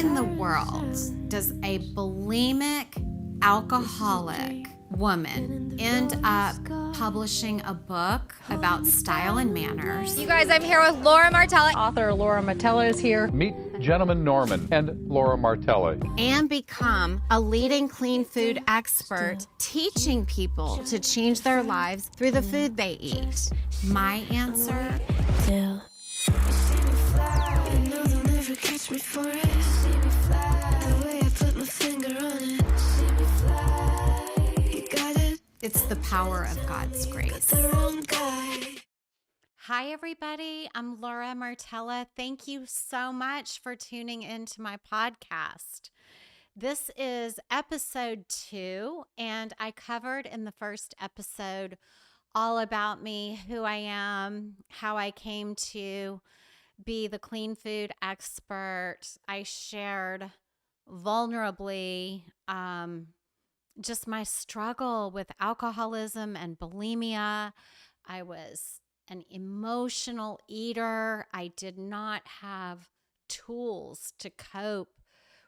in the world does a bulimic alcoholic woman end up publishing a book about style and manners? You guys, I'm here with Laura Martella. Author Laura Martella is here. Meet Gentleman Norman and Laura Martella. And become a leading clean food expert, teaching people to change their lives through the food they eat. My answer? Still. You see me fly, you know they'll never catch me for it. See me fly, the way I put my finger on it. See me fly, you got it. It's the power of God's grace. The wrong guy. Hi, everybody. I'm Laura Martella. Thank you so much for tuning into my podcast. This is episode 2, and I covered in the first episode all about me, who I am, how I came to be the clean food expert. I shared vulnerably just my struggle with alcoholism and bulimia. I was an emotional eater. I did not have tools to cope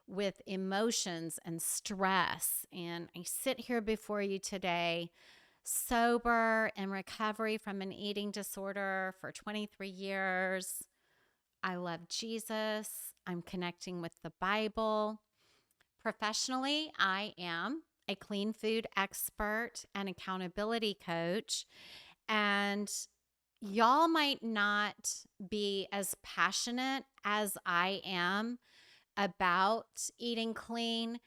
with emotions and stress. And I sit here before you today, sober, in recovery from an eating disorder for 23 years. I love Jesus. I'm connecting with the Bible. Professionally, I am a clean food expert and accountability coach. And y'all might not be as passionate as I am about eating clean.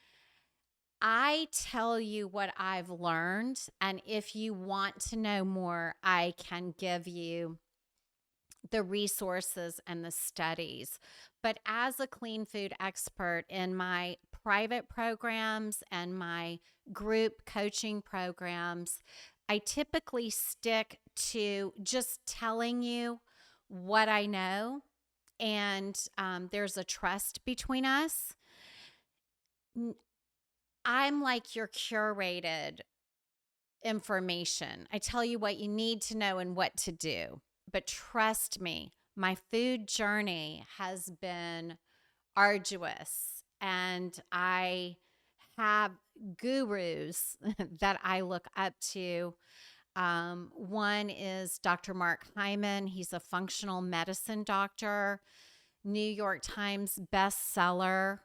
I tell you what I've learned, and if you want to know more, I can give you the resources and the studies. But as a clean food expert in my private programs and my group coaching programs, I typically stick to just telling you what I know, and there's a trust between us. I'm like your curated information. I tell you what you need to know and what to do. But trust me, my food journey has been arduous, and I have gurus that I look up to. One is Dr. Mark Hyman. He's a functional medicine doctor, New York Times bestseller.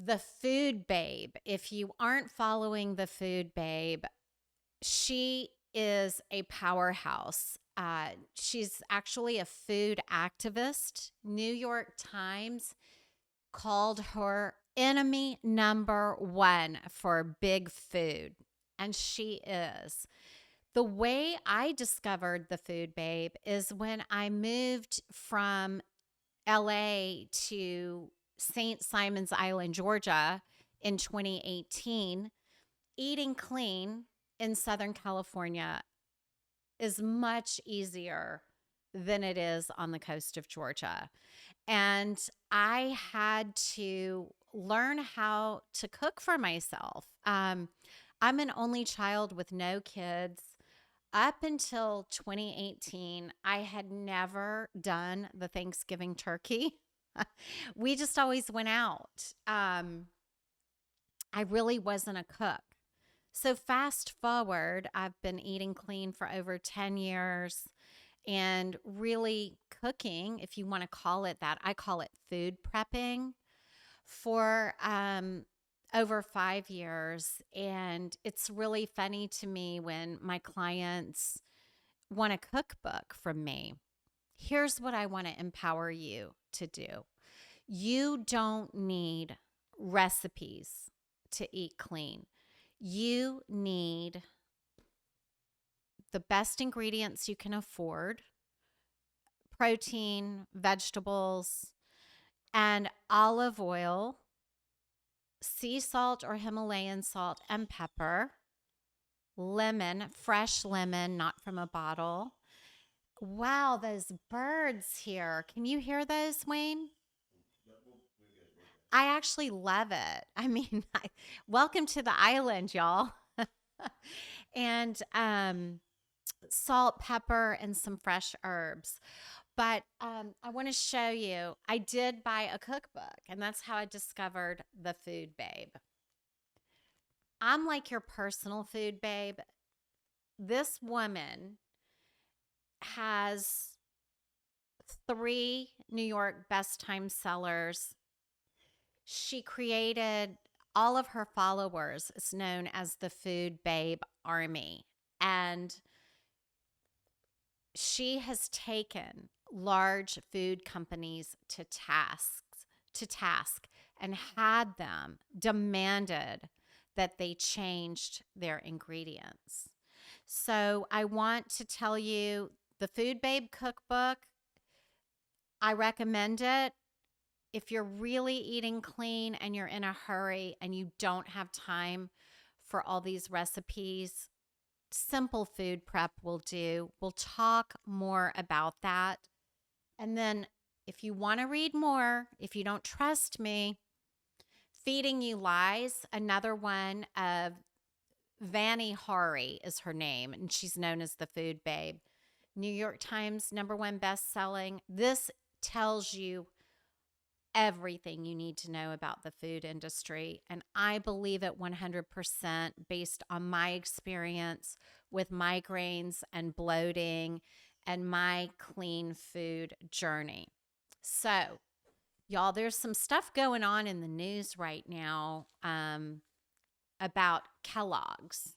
The Food Babe. If you aren't following The Food Babe, she is a powerhouse. She's actually a food activist. New York Times called her enemy number 1 for big food. And she is. The way I discovered The Food Babe is when I moved from LA to St. Simon's Island, Georgia in 2018. Eating clean in Southern California is much easier than it is on the coast of Georgia. And I had to learn how to cook for myself. I'm an only child with no kids. Up until 2018, I had never done the Thanksgiving turkey. We just always went out. I really wasn't a cook. So fast forward, I've been eating clean for over 10 years and really cooking, if you want to call it that. I call it food prepping for over 5 years. And it's really funny to me when my clients want a cookbook from me. Here's what I want to empower you to do. You don't need recipes to eat clean. You need the best ingredients you can afford, protein, vegetables, and olive oil, sea salt or Himalayan salt, and pepper, lemon, fresh lemon, not from a bottle. Wow, those birds here. Can you hear those, Wayne? I actually love it. I mean, welcome to the island, y'all. And salt, pepper, and some fresh herbs. But I want to show you, I did buy a cookbook, and that's how I discovered the Food Babe. I'm like your personal food babe. This woman has 3 New York best time sellers. She created all of her followers is known as the Food Babe Army. And she has taken large food companies to task and had them demanded that they changed their ingredients. So I want to tell you the Food Babe cookbook, I recommend it. If you're really eating clean and you're in a hurry and you don't have time for all these recipes, simple food prep will do. We'll talk more about that. And then if you want to read more, if you don't trust me, Feeding You Lies, another one of Vanny Hari is her name, and she's known as the Food Babe. New York Times #1 best-selling. This tells you everything you need to know about the food industry, and I believe it 100% based on my experience with migraines and bloating and my clean food journey. So, y'all, there's some stuff going on in the news right now about Kellogg's.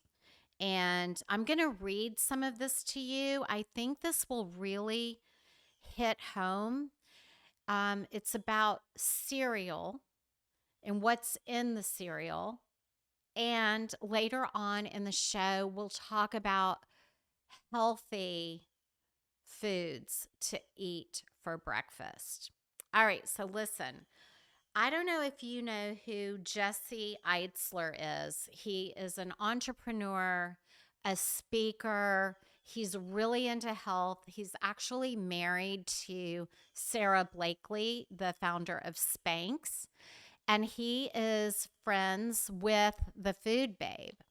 And I'm going to read some of this to you. I think this will really hit home. It's about cereal and what's in the cereal. And later on in the show, we'll talk about healthy foods to eat for breakfast. All right, so listen. I don't know if you know who Jesse Eitzler is. He is an entrepreneur, a speaker. He's really into health. He's actually married to Sarah Blakely, the founder of Spanx, and he is friends with the Food Babe.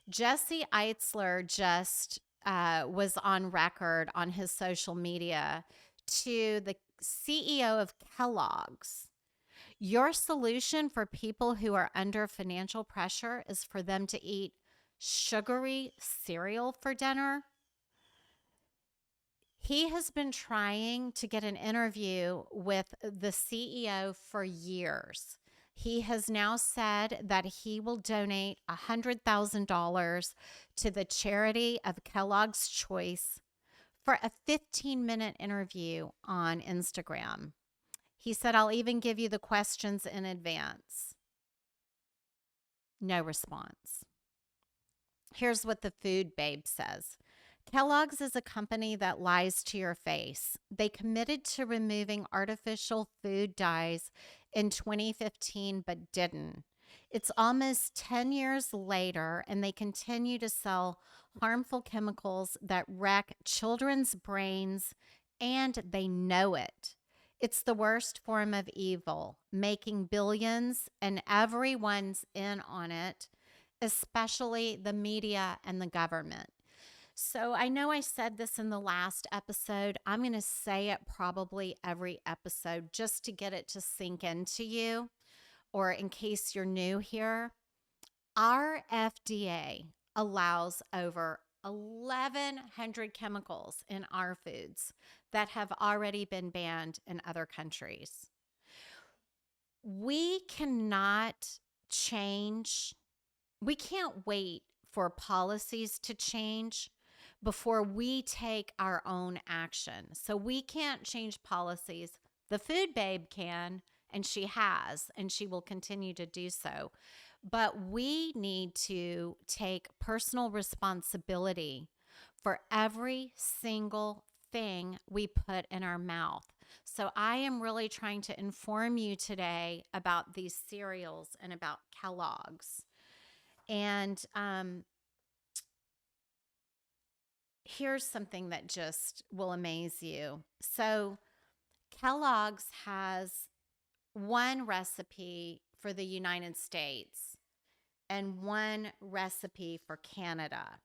Jesse Eitzler just was on record on his social media to the CEO of Kellogg's. Your solution for people who are under financial pressure is for them to eat sugary cereal for dinner. He has been trying to get an interview with the CEO for years. He has now said that he will donate $100,000 to the charity of Kellogg's Choice for a 15-minute interview on Instagram. He said, I'll even give you the questions in advance. No response. Here's what the Food Babe says. Kellogg's is a company that lies to your face. They committed to removing artificial food dyes in 2015, but didn't. It's almost 10 years later, and they continue to sell harmful chemicals that wreck children's brains, and they know it. It's the worst form of evil, making billions, and everyone's in on it, especially the media and the government. So I know I said this in the last episode. I'm going to say it probably every episode just to get it to sink into you, or in case you're new here. Our FDA allows over 1,100 chemicals in our foods that have already been banned in other countries. We cannot change, we can't wait for policies to change before we take our own action. So we can't change policies. The Food Babe can, and she has, and she will continue to do so. But we need to take personal responsibility for every single thing we put in our mouth. So I am really trying to inform you today about these cereals and about Kellogg's. And here's something that just will amaze you. So Kellogg's has one recipe for the United States and one recipe for Canada.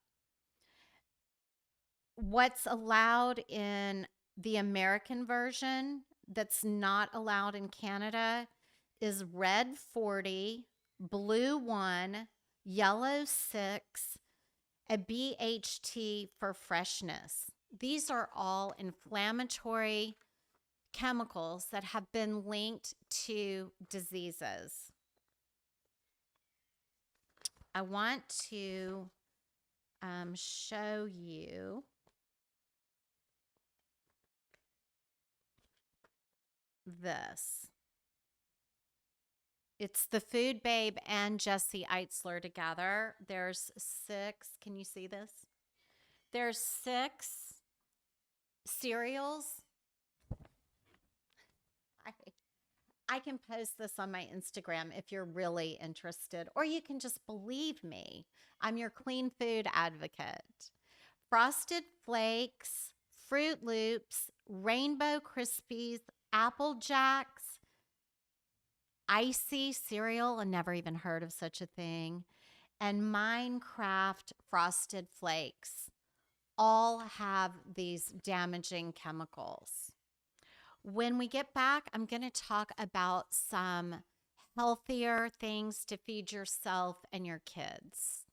What's allowed in The American version that's not allowed in Canada is red 40, blue 1, yellow 6, a BHT for freshness. These are all inflammatory chemicals that have been linked to diseases. I want to show you this. It's the Food Babe and Jesse Eitzler together. There's 6. Can you see this? There's 6 cereals. I can post this on my Instagram if you're really interested, or you can just believe me. I'm your clean food advocate. Frosted Flakes, Fruit Loops, Rainbow Krispies, Apple Jacks, Icy cereal, I never even heard of such a thing, and Minecraft Frosted Flakes all have these damaging chemicals. When we get back, I'm going to talk about some healthier things to feed yourself and your kids.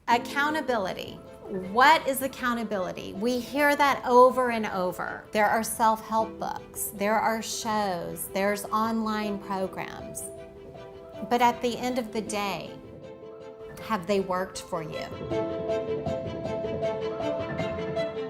Accountability. What is accountability? We hear that over and over. There are self-help books, there are shows, there's online programs. But at the end of the day, have they worked for you?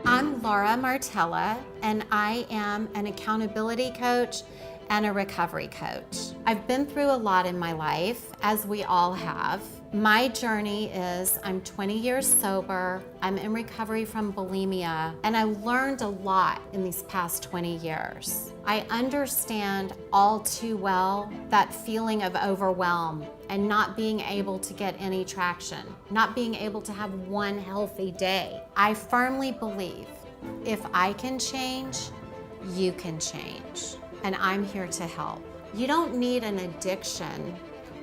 I'm Laura Martella, and I am an accountability coach and a recovery coach. I've been through a lot in my life, as we all have. My journey is I'm 20 years sober, I'm in recovery from bulimia, and I learned a lot in these past 20 years. I understand all too well that feeling of overwhelm and not being able to get any traction, not being able to have one healthy day. I firmly believe if I can change, you can change, and I'm here to help. You don't need an addiction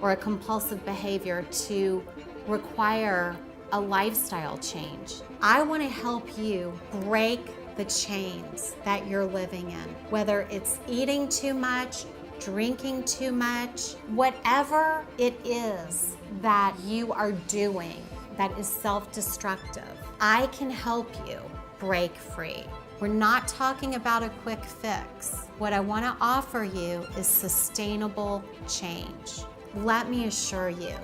or a compulsive behavior to require a lifestyle change. I want to help you break the chains that you're living in, whether it's eating too much, drinking too much, whatever it is that you are doing that is self-destructive. I can help you break free. We're not talking about a quick fix. What I want to offer you is sustainable change. Let me assure you,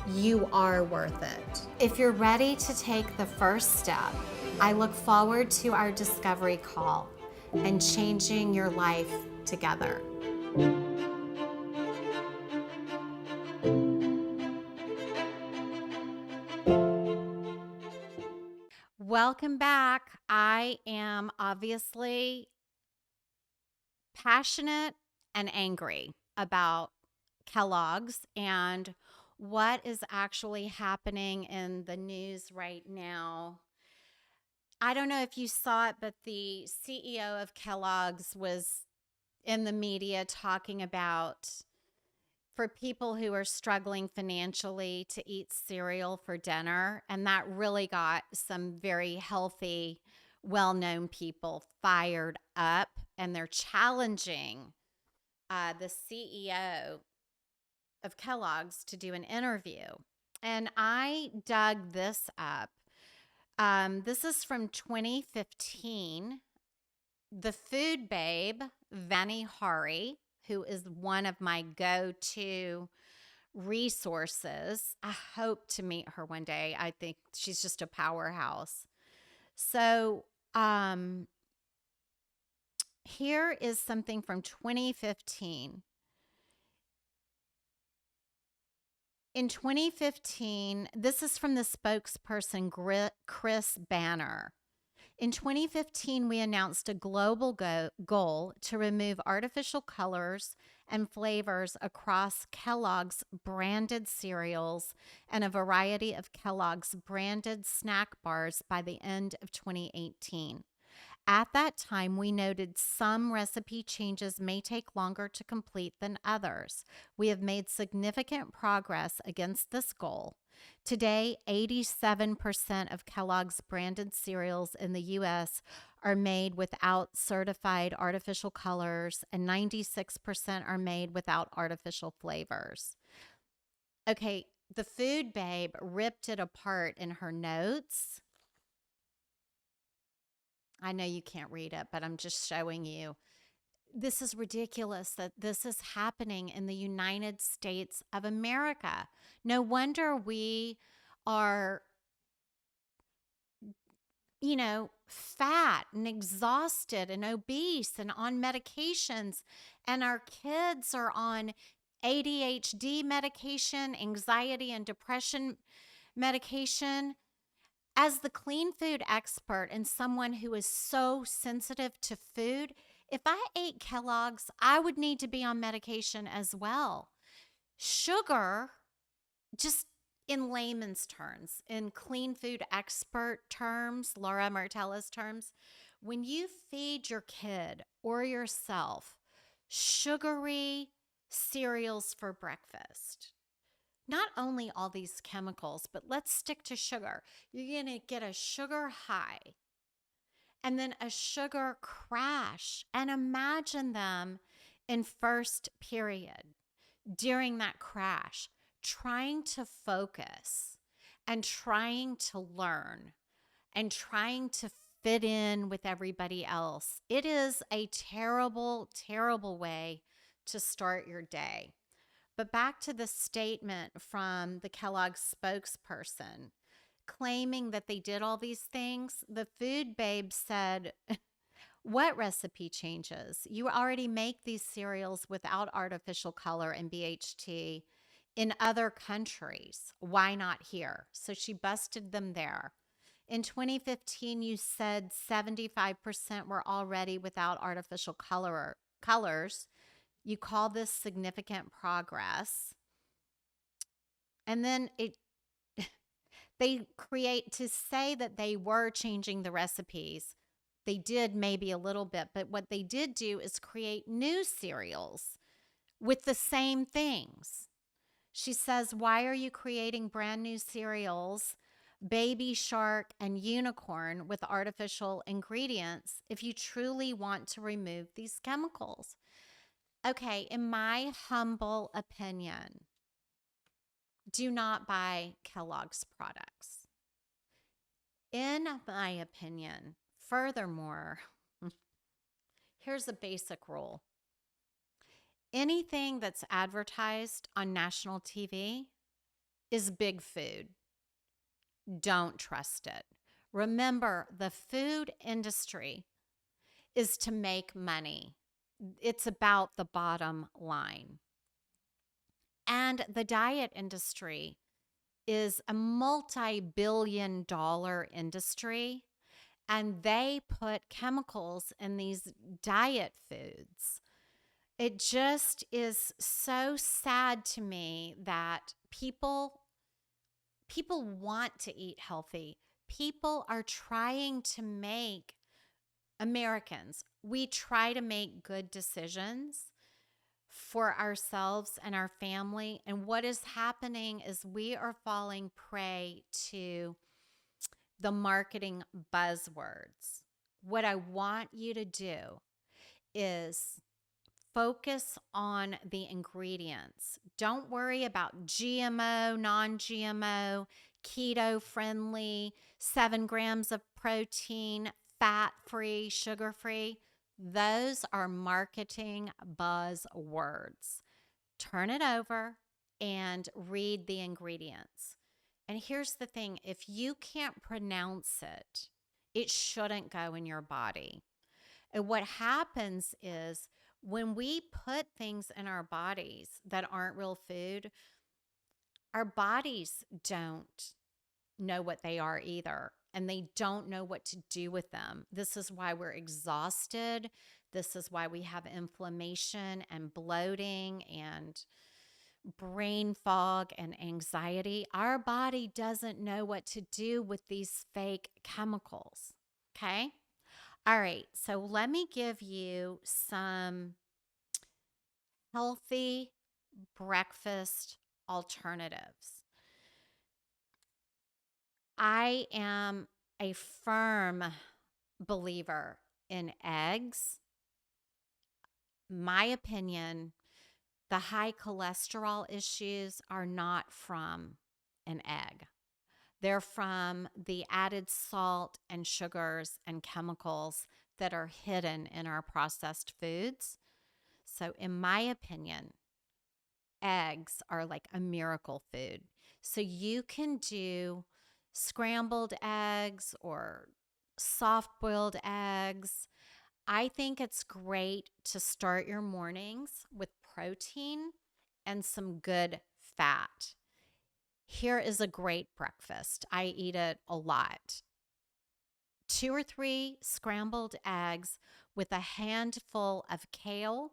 you are worth it. If you're ready to take the first step, I look forward to our discovery call and changing your life together. Welcome back. I am obviously passionate and angry about Kellogg's and what is actually happening in the news right now. I don't know if you saw it, but the CEO of Kellogg's was in the media talking about for people who are struggling financially to eat cereal for dinner. And that really got some very healthy, well-known people fired up. And they're challenging the CEO of Kellogg's to do an interview. And I dug this up. This is from 2015. The Food Babe, Vani Hari, who is one of my go-to resources. I hope to meet her one day. I think she's just a powerhouse. So here is something from 2015. In 2015, this is from the spokesperson, Chris Banner. In 2015, we announced a global goal to remove artificial colors and flavors across Kellogg's branded cereals and a variety of Kellogg's branded snack bars by the end of 2018. At that time, we noted some recipe changes may take longer to complete than others. We have made significant progress against this goal. Today, 87% of Kellogg's branded cereals in the U.S. are made without certified artificial colors, and 96% are made without artificial flavors. Okay, the food babe ripped it apart in her notes. I know you can't read it, but I'm just showing you. This is ridiculous that this is happening in the United States of America. No wonder we are, fat and exhausted and obese and on medications, and our kids are on ADHD medication, anxiety and depression medication. As the clean food expert and someone who is so sensitive to food, if I ate Kellogg's, I would need to be on medication as well. Sugar, just in layman's terms, in clean food expert terms, Laura Martella's terms, when you feed your kid or yourself sugary cereals for breakfast, not only all these chemicals, but let's stick to sugar. You're going to get a sugar high and then a sugar crash. And imagine them in first period during that crash, trying to focus and trying to learn and trying to fit in with everybody else. It is a terrible, terrible way to start your day. But back to the statement from the Kellogg spokesperson claiming that they did all these things. The food babe said, what recipe changes? You already make these cereals without artificial color and BHT in other countries. Why not here? So she busted them there. In 2015, you said 75% were already without artificial colors. You call this significant progress. And then they create to say that they were changing the recipes. They did maybe a little bit, but what they did do is create new cereals with the same things. She says, why are you creating brand new cereals, Baby Shark and Unicorn, with artificial ingredients if you truly want to remove these chemicals? Okay, in my humble opinion, do not buy Kellogg's products. In my opinion, furthermore, here's a basic rule. Anything that's advertised on national TV is big food. Don't trust it. Remember, the food industry is to make money. It's about the bottom line. And the diet industry is a multi-billion-dollar industry, and they put chemicals in these diet foods. It just is so sad to me that people want to eat healthy. People are trying to make Americans, we try to make good decisions for ourselves and our family. And what is happening is we are falling prey to the marketing buzzwords. What I want you to do is focus on the ingredients. Don't worry about GMO, non-GMO, keto-friendly, 7 grams of protein, fat-free, sugar-free. Those are marketing buzzwords. Turn it over and read the ingredients. And here's the thing, if you can't pronounce it, it shouldn't go in your body. And what happens is when we put things in our bodies that aren't real food, our bodies don't know what they are either, and they don't know what to do with them. This is why we're exhausted. This is why we have inflammation and bloating and brain fog and anxiety. Our body doesn't know what to do with these fake chemicals, okay? All right, so let me give you some healthy breakfast alternatives. I am a firm believer in eggs. My opinion, the high cholesterol issues are not from an egg. They're from the added salt and sugars and chemicals that are hidden in our processed foods. So, in my opinion, eggs are like a miracle food. So, you can do scrambled eggs or soft boiled eggs. I think it's great to start your mornings with protein and some good fat. Here is a great breakfast. I eat it a lot. 2 or 3 scrambled eggs with a handful of kale,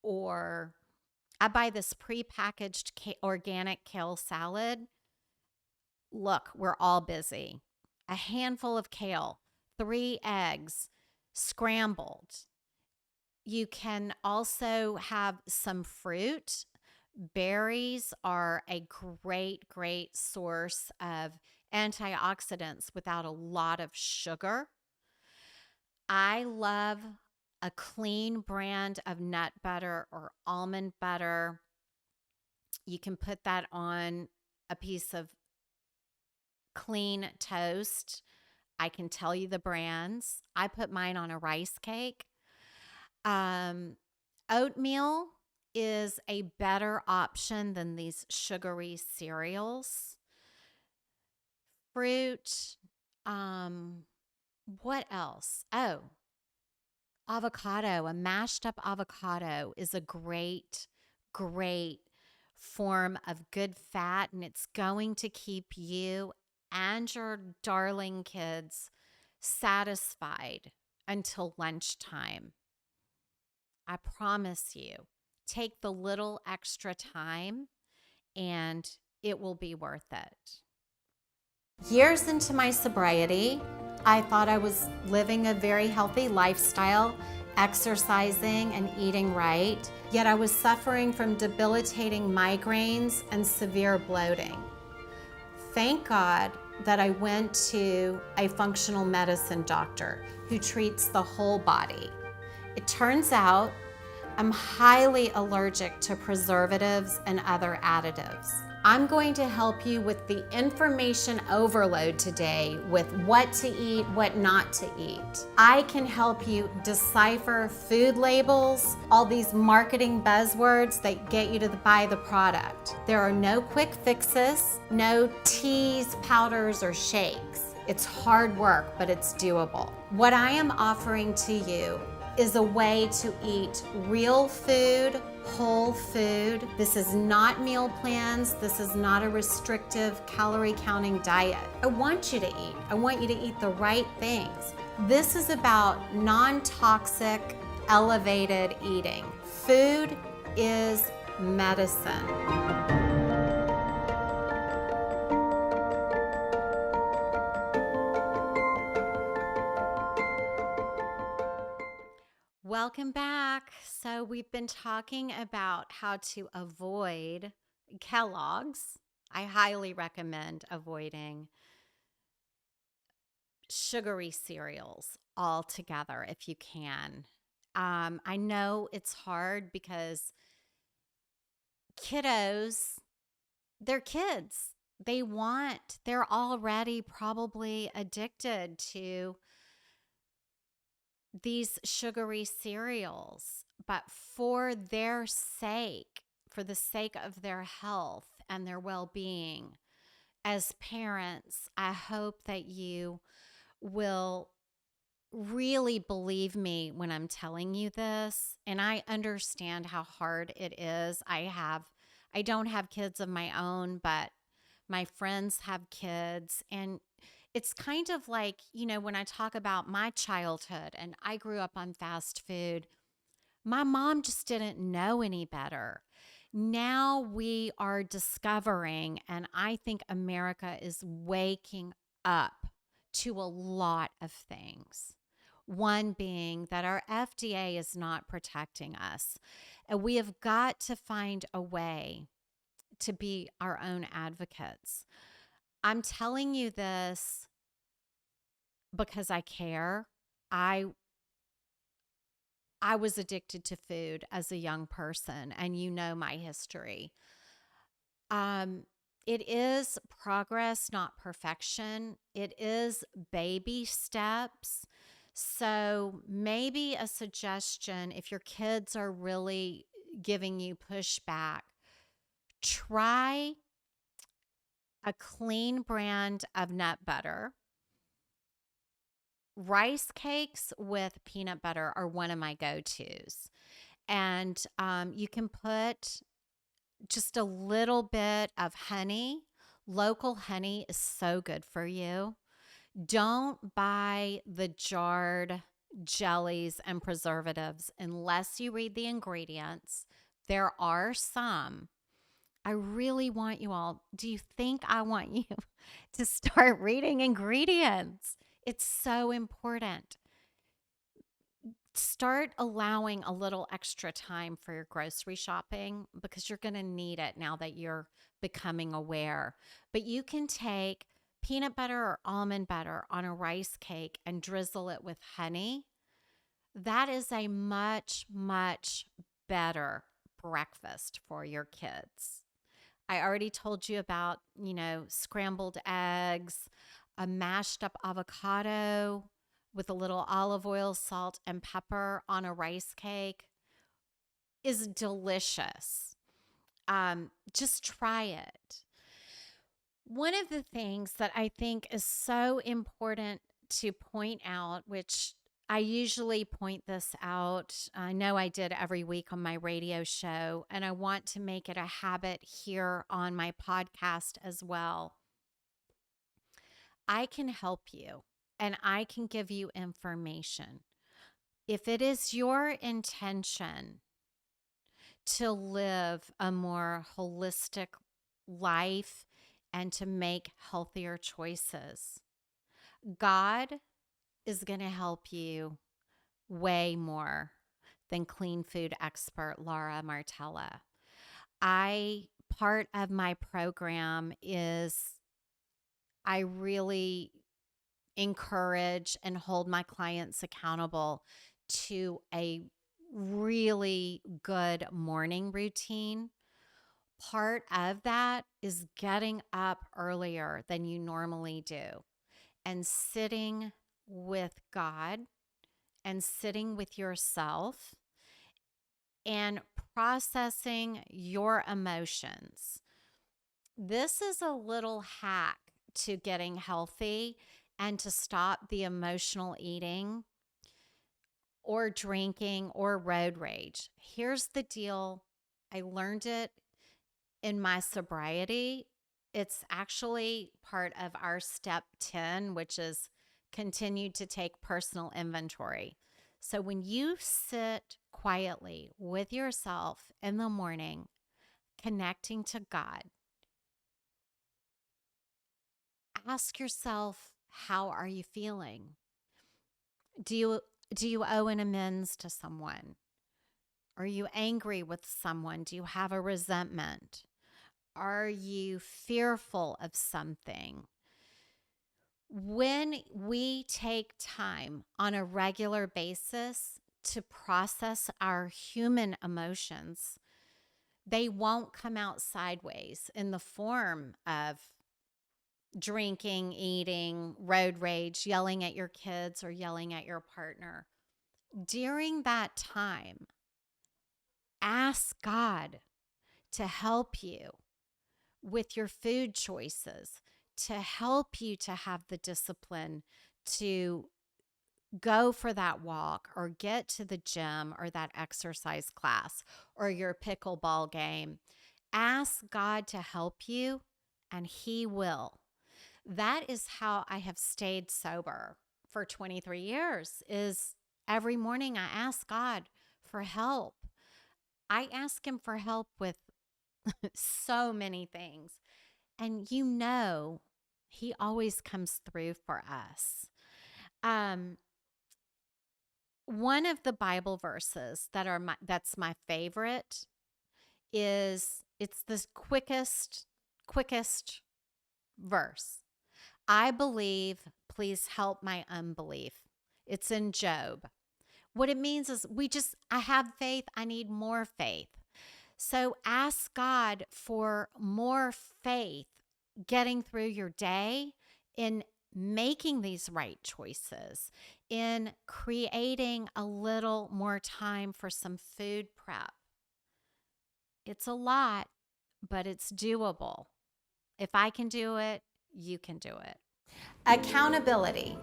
or I buy this prepackaged organic kale salad. Look, we're all busy. A handful of kale, 3 eggs, scrambled. You can also have some fruit. Berries are a great source of antioxidants without a lot of sugar. I love a clean brand of nut butter or almond butter. You can put that on a piece of clean toast. I can tell you the brands. I put mine on a rice cake. Oatmeal is a better option than these sugary cereals. Fruit. What else? Oh, avocado. A mashed up avocado is a great form of good fat, and it's going to keep you and your darling kids satisfied until lunchtime. I promise you, take the little extra time and it will be worth it. Years into my sobriety, I thought I was living a very healthy lifestyle, exercising and eating right, yet I was suffering from debilitating migraines and severe bloating. Thank God that I went to a functional medicine doctor who treats the whole body. It turns out I'm highly allergic to preservatives and other additives. I'm going to help you with the information overload today with what to eat, what not to eat. I can help you decipher food labels, all these marketing buzzwords that get you to buy the product. There are no quick fixes, no teas, powders, or shakes. It's hard work, but it's doable. What I am offering to you is a way to eat real food, whole food. This is not meal plans. This is not a restrictive calorie counting diet. I want you to eat. I want you to eat the right things. This is about non-toxic, elevated eating. Food is medicine. Welcome back. So we've been talking about how to avoid Kellogg's. I highly recommend avoiding sugary cereals altogether if you can. I know it's hard because kiddos, they're kids. They're already probably addicted to these sugary cereals, but for their sake, for the sake of their health and their well-being, as parents, I hope that you will really believe me when I'm telling you this. And I understand how hard it is. I don't have kids of my own, but my friends have kids, and it's kind of like, when I talk about my childhood and I grew up on fast food, my mom just didn't know any better. Now we are discovering, and I think America is waking up to a lot of things. One being that our FDA is not protecting us. And we have got to find a way to be our own advocates. I'm telling you this because I care. I was addicted to food as a young person, and you know my history. Um, it is progress, not perfection. It is baby steps. So maybe a suggestion, if your kids are really giving you pushback, try a clean brand of nut butter. Rice cakes with peanut butter are one of my go-tos. And you can put just a little bit of honey. Local honey is so good for you. Don't buy the jarred jellies and preservatives unless you read the ingredients. There are some. I really want you all. Do you think I want you to start reading ingredients? It's so important. Start allowing a little extra time for your grocery shopping because you're going to need it now that you're becoming aware. But you can take peanut butter or almond butter on a rice cake and drizzle it with honey. That is a much, much better breakfast for your kids. I already told you about, scrambled eggs, a mashed up avocado with a little olive oil, salt, and pepper on a rice cake is delicious. Just try it. One of the things that I think is so important to point out, which I usually point this out, I know I did every week on my radio show, and I want to make it a habit here on my podcast as well. I can help you and I can give you information. If it is your intention to live a more holistic life and to make healthier choices, God is going to help you way more than clean food expert Laura Martella. Part of my program is I really encourage and hold my clients accountable to a really good morning routine. Part of that is getting up earlier than you normally do and sitting with God and sitting with yourself and processing your emotions. This is a little hack to getting healthy and to stop the emotional eating or drinking or road rage. Here's the deal. I learned it in my sobriety. It's actually part of our step 10, which is continue to take personal inventory. So when you sit quietly with yourself in the morning, connecting to God, ask yourself, how are you feeling? Do you owe an amends to someone? Are you angry with someone? Do you have a resentment? Are you fearful of something? When we take time on a regular basis to process our human emotions, they won't come out sideways in the form of drinking, eating, road rage, yelling at your kids, or yelling at your partner. During that time, ask God to help you with your food choices, to help you to have the discipline to go for that walk or get to the gym or that exercise class or your pickleball game. Ask God to help you, and He will. That is how I have stayed sober for 23 years, is every morning I ask God for help. I ask Him for help with so many things. And He always comes through for us. One of the Bible verses that's my favorite is, it's the quickest verse. I believe, please help my unbelief. It's in Job. What it means is I have faith. I need more faith. So ask God for more faith getting through your day, in making these right choices, in creating a little more time for some food prep. It's a lot, but it's doable. If I can do it, you can do it. Accountability.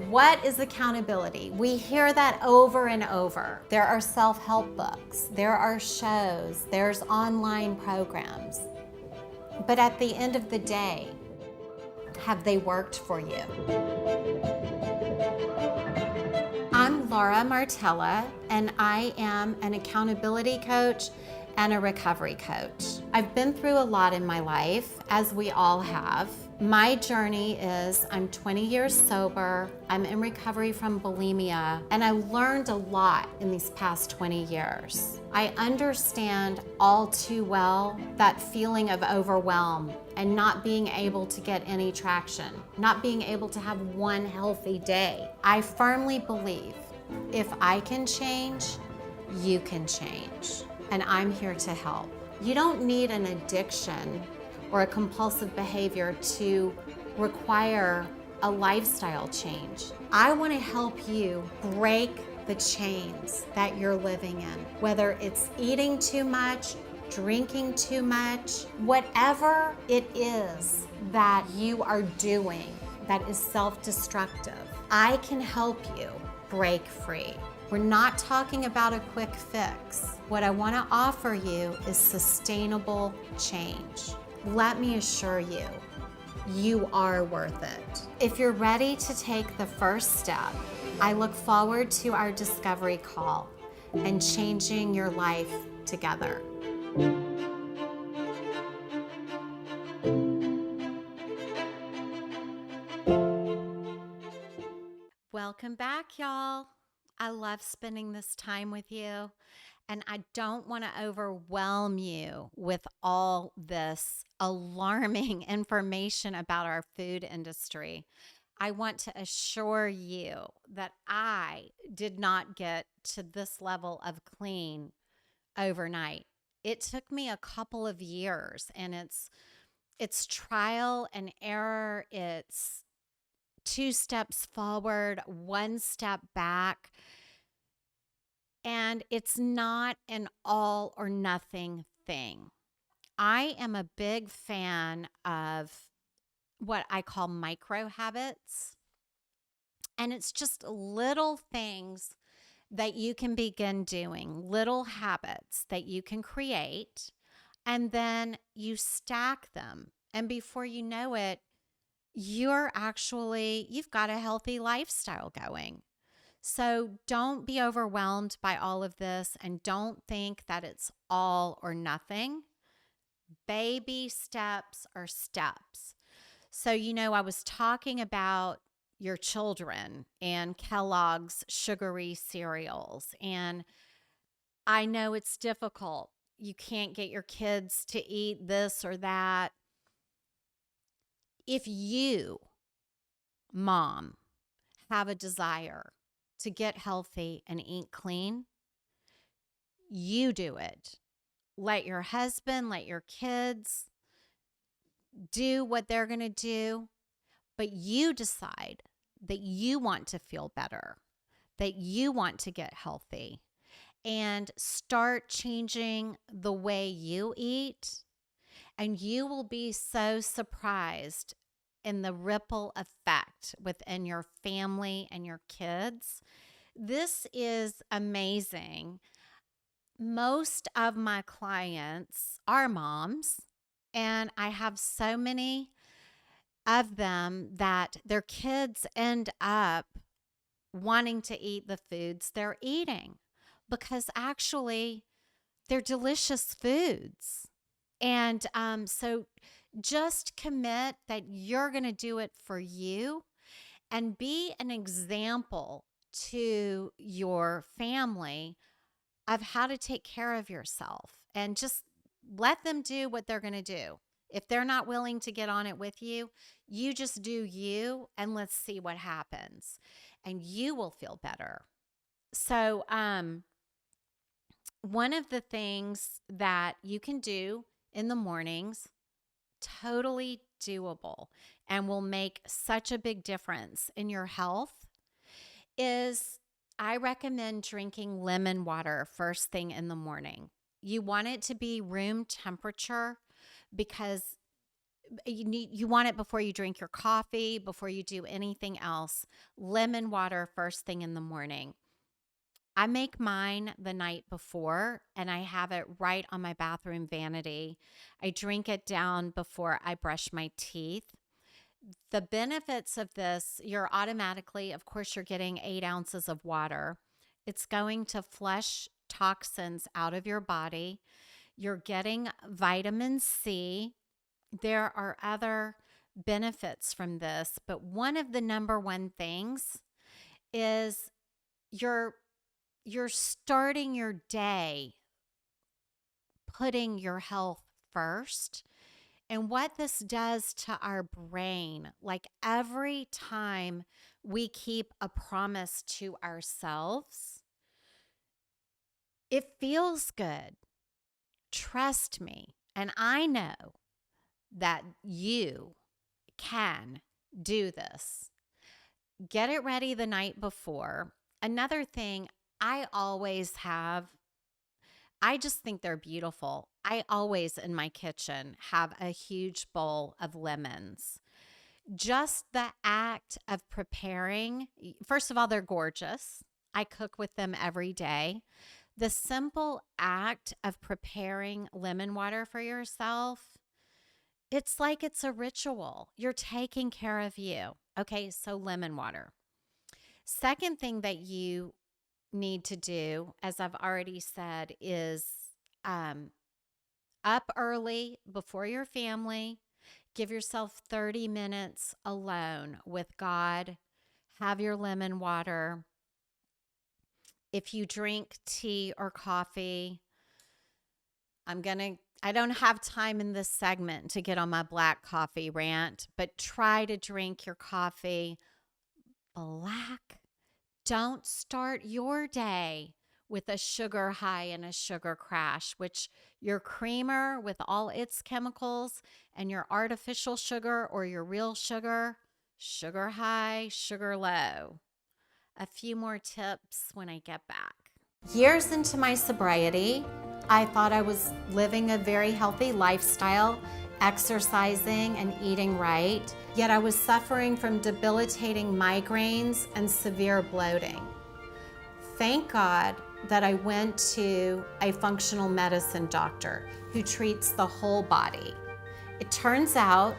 What is accountability? We hear that over and over. There are self-help books, there are shows, there's online programs. But at the end of the day, have they worked for you? I'm Laura Martella, and I am an accountability coach and a recovery coach. I've been through a lot in my life, as we all have. My journey is I'm 20 years sober, I'm in recovery from bulimia, and I learned a lot in these past 20 years. I understand all too well that feeling of overwhelm and not being able to get any traction, not being able to have one healthy day. I firmly believe if I can change, you can change, and I'm here to help. You don't need an addiction or a compulsive behavior to require a lifestyle change. I want to help you break the chains that you're living in, whether it's eating too much, drinking too much, whatever it is that you are doing that is self-destructive. I can help you break free. We're not talking about a quick fix. What I want to offer you is sustainable change. Let me assure you, you are worth it. If you're ready to take the first step, I look forward to our discovery call and changing your life together. Welcome back, y'all. I love spending this time with you, and I don't want to overwhelm you with all this alarming information about our food industry. I want to assure you that I did not get to this level of clean overnight. It took me a couple of years, and it's trial and error. It's 2 steps forward, 1 step back. And it's not an all or nothing thing. I am a big fan of what I call micro habits. And it's just little things that you can begin doing, little habits that you can create, and then you stack them. And before you know it, you've got a healthy lifestyle going. So don't be overwhelmed by all of this, and don't think that it's all or nothing. Baby steps are steps. So, I was talking about your children and Kellogg's sugary cereals, and I know it's difficult. You can't get your kids to eat this or that. If you, mom, have a desire to get healthy and eat clean, you do it. Let your husband, let your kids do what they're going to do, but you decide that you want to feel better, that you want to get healthy, and start changing the way you eat, and you will be so surprised in the ripple effect within your family and your kids. This is amazing. Most of my clients are moms, and I have so many of them that their kids end up wanting to eat the foods they're eating because actually they're delicious foods. And so just commit that you're going to do it for you, and be an example to your family of how to take care of yourself, and just let them do what they're going to do. If they're not willing to get on it with you, you just do you, and let's see what happens. and you will feel better. So, one of the things that you can do in the mornings, totally doable, and will make such a big difference in your health, is I recommend drinking lemon water first thing in the morning. You want it to be room temperature because you want it before you drink your coffee, before you do anything else. Lemon water first thing in the morning. I make mine the night before and I have it right on my bathroom vanity. I drink it down before I brush my teeth. The benefits of this, you're automatically, of course, you're getting 8 ounces of water. It's going to flush toxins out of your body. You're getting vitamin C. There are other benefits from this, but one of the number one things is you're starting your day putting your health first. And what this does to our brain, like every time we keep a promise to ourselves, it feels good. Trust me. And I know that you can do this. Get it ready the night before. Another thing I just think they're beautiful. I always in my kitchen have a huge bowl of lemons. Just the act of preparing, first of all, they're gorgeous. I cook with them every day. The simple act of preparing lemon water for yourself, it's like it's a ritual. You're taking care of you. Okay, so lemon water. Second thing that you need to do, as I've already said, is up early before your family. Give yourself 30 minutes alone with God. Have your lemon water. If you drink tea or coffee, I don't have time in this segment to get on my black coffee rant, but try to drink your coffee black. Don't start your day with a sugar high and a sugar crash, which your creamer with all its chemicals and your artificial sugar or your real sugar, sugar high, sugar low. A few more tips when I get back. Years into my sobriety, I thought I was living a very healthy lifestyle, exercising and eating right, yet I was suffering from debilitating migraines and severe bloating. Thank God that I went to a functional medicine doctor who treats the whole body. It turns out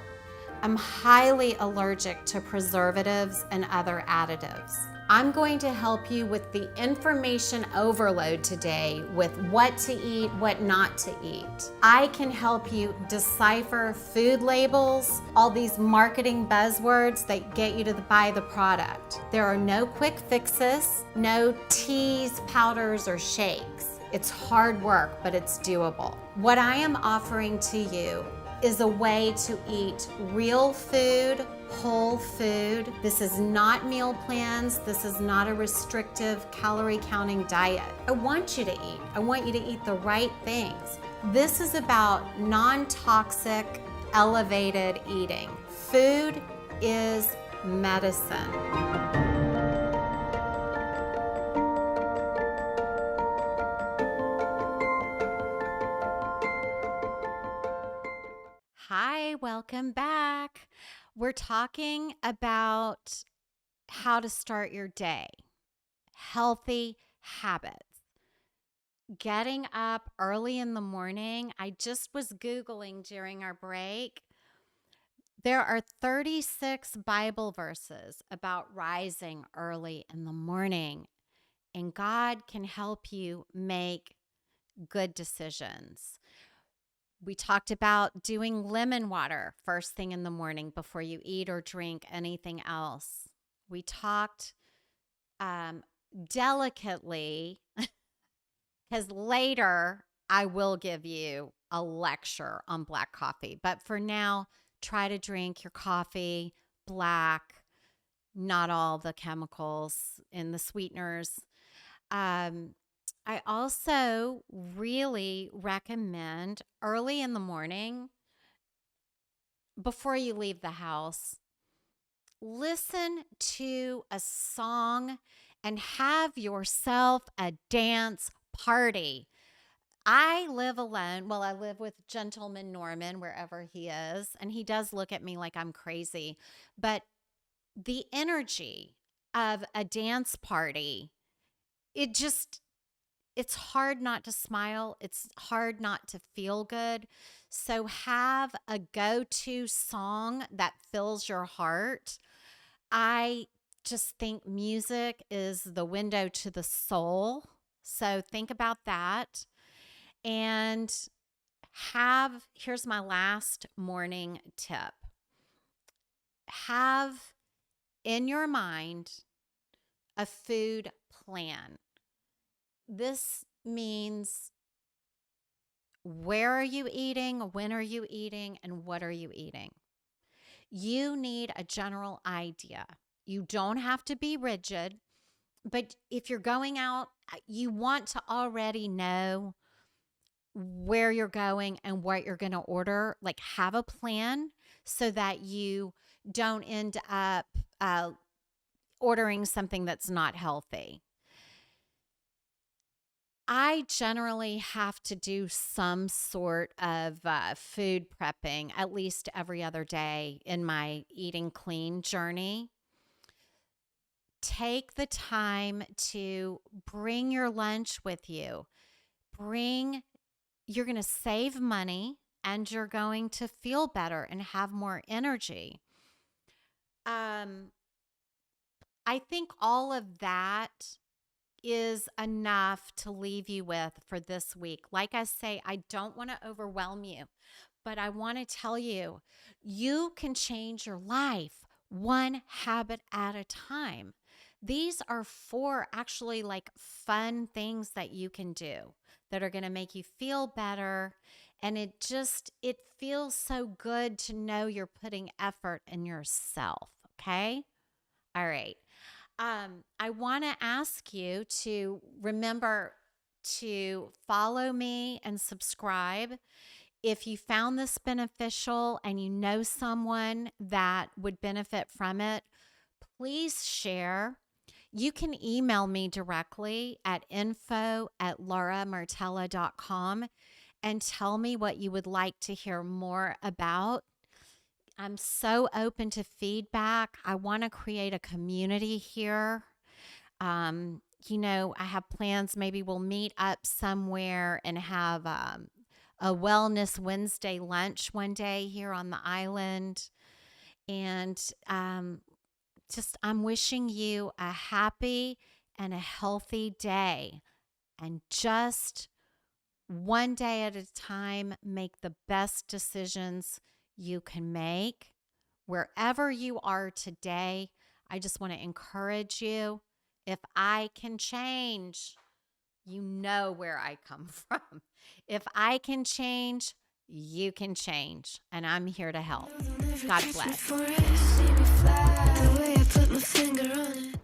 I'm highly allergic to preservatives and other additives. I'm going to help you with the information overload today with what to eat, what not to eat. I can help you decipher food labels, all these marketing buzzwords that get you to buy the product. There are no quick fixes, no teas, powders, or shakes. It's hard work, but it's doable. What I am offering to you is a way to eat real food, whole food. This is not meal plans. This is not a restrictive calorie counting diet. I want you to eat. I want you to eat the right things. This is about non-toxic, elevated eating. Food is medicine. Hi, welcome back. We're talking about how to start your day, healthy habits, getting up early in the morning. I just was Googling during our break. There are 36 Bible verses about rising early in the morning, and God can help you make good decisions. We talked about doing lemon water first thing in the morning before you eat or drink anything else. We talked delicately, because later I will give you a lecture on black coffee. But for now, try to drink your coffee black. not all the chemicals in the sweeteners. I also really recommend early in the morning, before you leave the house, listen to a song and have yourself a dance party. I live alone. Well, I live with Gentleman Norman wherever he is, and he does look at me like I'm crazy. But the energy of a dance party, it's hard not to smile. It's hard not to feel good. So have a go-to song that fills your heart. I just think music is the window to the soul. So think about that. And here's my last morning tip. Have in your mind a food plan. This means, where are you eating? When are you eating? And what are you eating? You need a general idea. You don't have to be rigid, but if you're going out, you want to already know where you're going and what you're going to order. Like, have a plan so that you don't end up ordering something that's not healthy. I generally have to do some sort of food prepping at least every other day in my eating clean journey. Take the time to bring your lunch with you. You're going to save money and you're going to feel better and have more energy. I think all of that is enough to leave you with for this week. Like I say, I don't want to overwhelm you, but I want to tell you, you can change your life one habit at a time. These are 4 actually like fun things that you can do that are going to make you feel better. And it feels so good to know you're putting effort in yourself. Okay. All right. I want to ask you to remember to follow me and subscribe. If you found this beneficial and you know someone that would benefit from it, please share. You can email me directly at info@lauramartella.com and tell me what you would like to hear more about. I'm so open to feedback. I want to create a community here. I have plans. Maybe we'll meet up somewhere and have a Wellness Wednesday lunch one day here on the island. And I'm wishing you a happy and a healthy day. And just one day at a time, make the best decisions you can make. Wherever you are today, I just want to encourage you. If I can change, you know where I come from. If I can change, you can change. And I'm here to help. God bless.